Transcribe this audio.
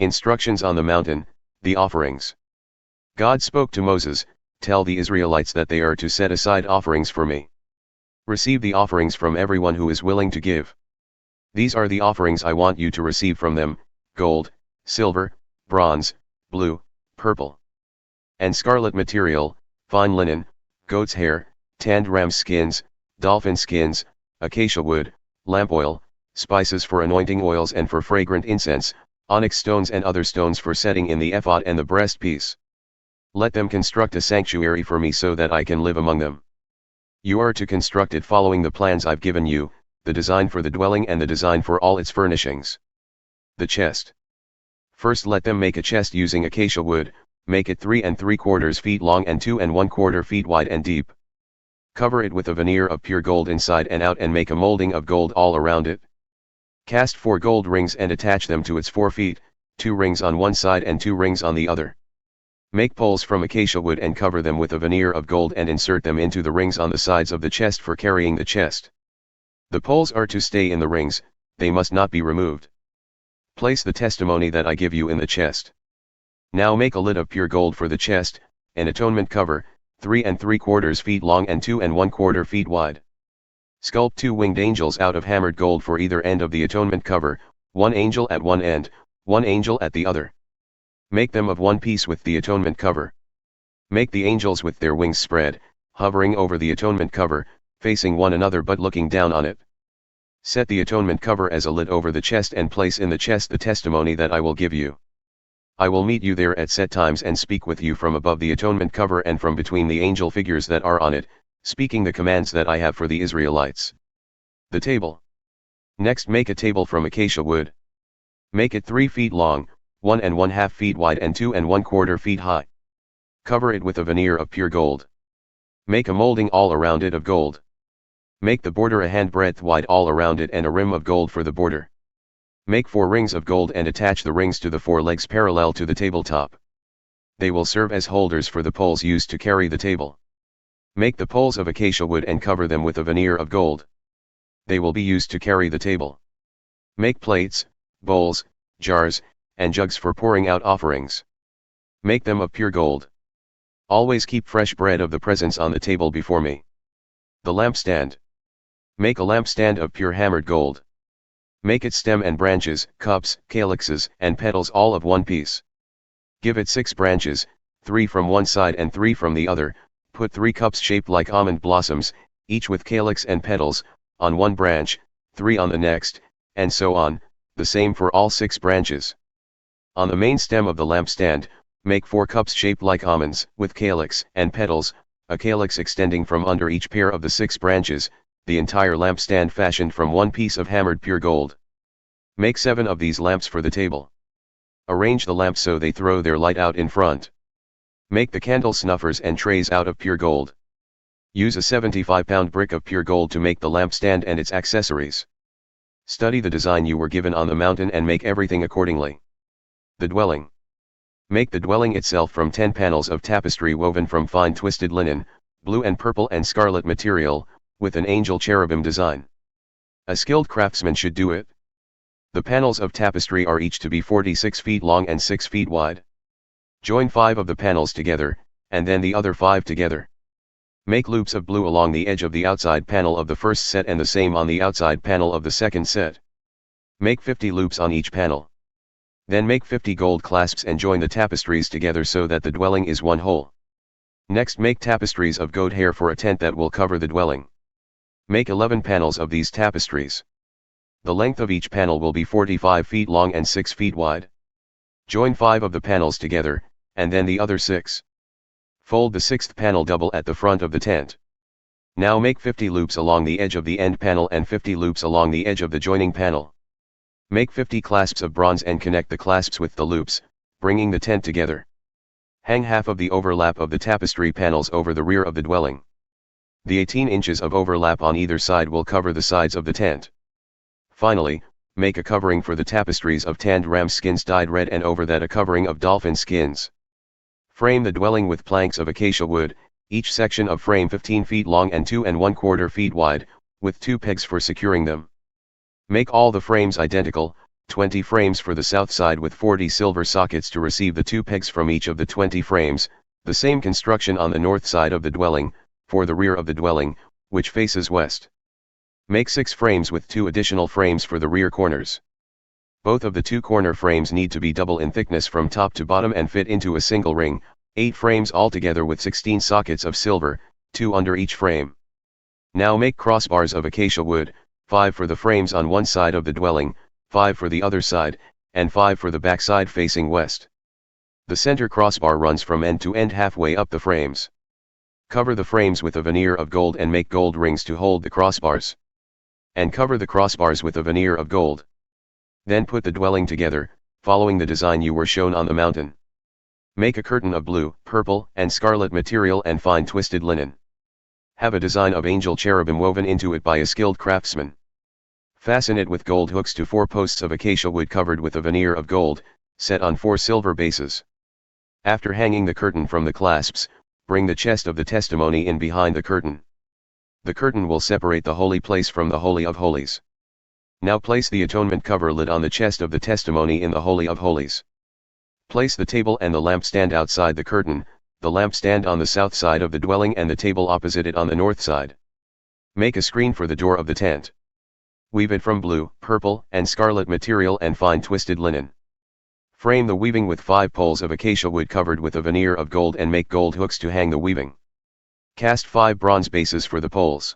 Instructions on the mountain, the offerings. God spoke to Moses, "Tell the Israelites that they are to set aside offerings for me. Receive the offerings from everyone who is willing to give. These are the offerings I want you to receive from them: gold, silver, bronze, blue, purple, and scarlet material, fine linen, goat's hair, tanned ram skins, dolphin skins, acacia wood, lamp oil, spices for anointing oils and for fragrant incense, onyx stones and other stones for setting in the ephod and the breastpiece. Let them construct a sanctuary for me so that I can live among them. You are to construct it following the plans I've given you, the design for the dwelling and the design for all its furnishings." The chest. First let them make a chest using acacia wood, make it 3 3/4 feet long and 2 1/4 feet wide and deep. Cover it with a veneer of pure gold inside and out and make a molding of gold all around it. Cast 4 gold rings and attach them to its 4 feet, 2 rings on one side and 2 rings on the other. Make poles from acacia wood and cover them with a veneer of gold and insert them into the rings on the sides of the chest for carrying the chest. The poles are to stay in the rings, they must not be removed. Place the testimony that I give you in the chest. Now make a lid of pure gold for the chest, an atonement cover, 3 3/4 feet long and 2 1/4 feet wide. Sculpt 2 winged angels out of hammered gold for either end of the atonement cover, 1 angel at one end, 1 angel at the other. Make them of one piece with the atonement cover. Make the angels with their wings spread, hovering over the atonement cover, facing one another but looking down on it. Set the atonement cover as a lid over the chest and place in the chest the testimony that I will give you. I will meet you there at set times and speak with you from above the atonement cover and from between the angel figures that are on it, speaking the commands that I have for the Israelites. The table. Next make a table from acacia wood. Make it 3 feet long, 1 1/2 feet wide and 2 1/4 feet high. Cover it with a veneer of pure gold. Make a molding all around it of gold. Make the border a handbreadth wide all around it and a rim of gold for the border. Make 4 rings of gold and attach the rings to the 4 legs parallel to the tabletop. They will serve as holders for the poles used to carry the table. Make the poles of acacia wood and cover them with a veneer of gold. They will be used to carry the table. Make plates, bowls, jars, and jugs for pouring out offerings. Make them of pure gold. Always keep fresh bread of the presence on the table before me. The lampstand. Make a lampstand of pure hammered gold. Make its stem and branches, cups, calyxes, and petals all of one piece. Give it 6 branches, 3 from one side and 3 from the other. Put 3 cups shaped like almond blossoms, each with calyx and petals, on one branch, 3 on the next, and so on, the same for all 6 branches. On the main stem of the lampstand, make 4 cups shaped like almonds, with calyx and petals, a calyx extending from under each pair of the 6 branches, the entire lampstand fashioned from one piece of hammered pure gold. Make 7 of these lamps for the table. Arrange the lamps so they throw their light out in front. Make the candle snuffers and trays out of pure gold. Use a 75-pound brick of pure gold to make the lampstand and its accessories. Study the design you were given on the mountain and make everything accordingly. The dwelling. Make the dwelling itself from 10 panels of tapestry woven from fine twisted linen, blue and purple and scarlet material, with an angel cherubim design. A skilled craftsman should do it. The panels of tapestry are each to be 46 feet long and 6 feet wide. Join 5 of the panels together, and then the other 5 together. Make loops of blue along the edge of the outside panel of the first set and the same on the outside panel of the second set. Make 50 loops on each panel. Then make 50 gold clasps and join the tapestries together so that the dwelling is one whole. Next make tapestries of goat hair for a tent that will cover the dwelling. Make 11 panels of these tapestries. The length of each panel will be 45 feet long and 6 feet wide. Join 5 of the panels together, and then the other 6. Fold the 6th panel double at the front of the tent. Now make 50 loops along the edge of the end panel and 50 loops along the edge of the joining panel. Make 50 clasps of bronze and connect the clasps with the loops, bringing the tent together. Hang half of the overlap of the tapestry panels over the rear of the dwelling. The 18 inches of overlap on either side will cover the sides of the tent. Finally, make a covering for the tapestries of tanned ram skins dyed red and over that a covering of dolphin skins. Frame the dwelling with planks of acacia wood, each section of frame 15 feet long and 2 1/4 feet wide, with 2 pegs for securing them. Make all the frames identical, 20 frames for the south side with 40 silver sockets to receive the 2 pegs from each of the 20 frames, the same construction on the north side of the dwelling, for the rear of the dwelling, which faces west. Make 6 frames with 2 additional frames for the rear corners. Both of the 2 corner frames need to be double in thickness from top to bottom and fit into a single ring, 8 frames altogether with 16 sockets of silver, 2 under each frame. Now make crossbars of acacia wood, 5 for the frames on one side of the dwelling, 5 for the other side, and 5 for the back side facing west. The center crossbar runs from end to end halfway up the frames. Cover the frames with a veneer of gold and make gold rings to hold the crossbars. And cover the crossbars with a veneer of gold. Then put the dwelling together, following the design you were shown on the mountain. Make a curtain of blue, purple, and scarlet material and fine twisted linen. Have a design of angel cherubim woven into it by a skilled craftsman. Fasten it with gold hooks to 4 posts of acacia wood covered with a veneer of gold, set on 4 silver bases. After hanging the curtain from the clasps, bring the chest of the testimony in behind the curtain. The curtain will separate the holy place from the Holy of Holies. Now place the atonement-cover lid on the chest of the testimony in the Holy of Holies. Place the table and the lampstand outside the curtain, the lampstand on the south side of the dwelling and the table opposite it on the north side. Make a screen for the door of the tent. Weave it from blue, purple, and scarlet material and fine twisted linen. Frame the weaving with 5 poles of acacia wood covered with a veneer of gold and make gold hooks to hang the weaving. Cast 5 bronze bases for the poles.